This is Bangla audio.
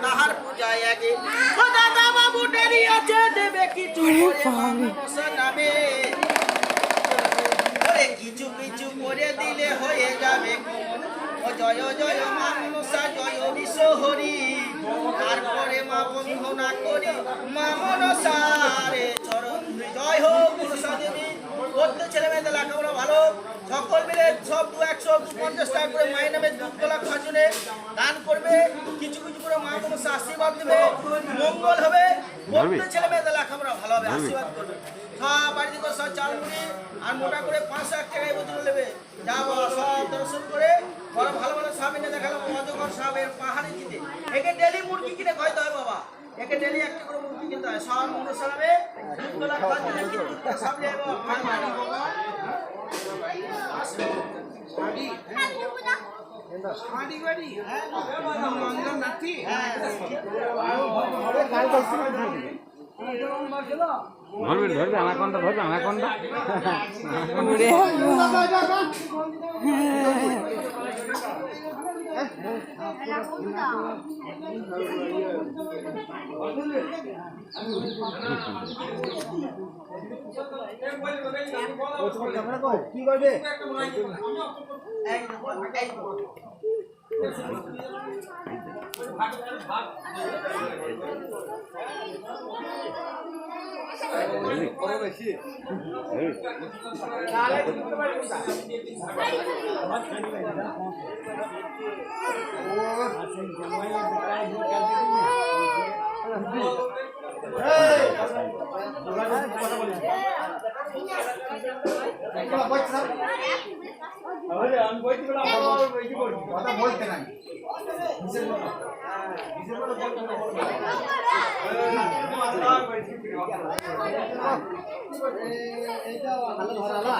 তাহার পূজায় আগে ও দাদা বাবু ডেরি আছে দেবে কিছু নামে ওরে কিছু কিছু করে দিলে হয়ে যাবে ও জয় জয় মা মনসা জয় বিশ্ব হরি তারপরে মা বন্ধনা করি মা মনসারে চরণ জয় হোক মনসা দেবী। করতে ছেলে মেয়েদের লেখাপড়া ভালো সকল মিলে সব 100-250 টাকা করে মায়ের নামে দুধকলা খাজনে দান করবে কিছু কিছু করে মা মনসা আশীর্বাদ দেবে মঙ্গল হবে। করতে ছেলে মেয়েদের লেখাপড়া ভালো হবে আশীর্বাদ করবে। সব বাড়িতে করে সব চাল মুড়ি আর মোটা করে 500 টাকায় বোতল নেবে যা সব দর্শন করে বড় ভালো ভালো সাবিনে দেখালাম অজগর সাহেবের পাহাড়ি জিতে একে ডেলি মুরগি কিনে খাইতে হয় বাবা একে ডেলি একটা করে মুরগি কিনতে হয় সব মনসাবে দুধকলা খাজনে সব নেবে বাবা শাড়ি বাড়ি হ্যাঁ মঙ্গল নাতি ধরবে আনাকন্ডা কি করবে কথা বলতে নাই এইটা ভালো ধরা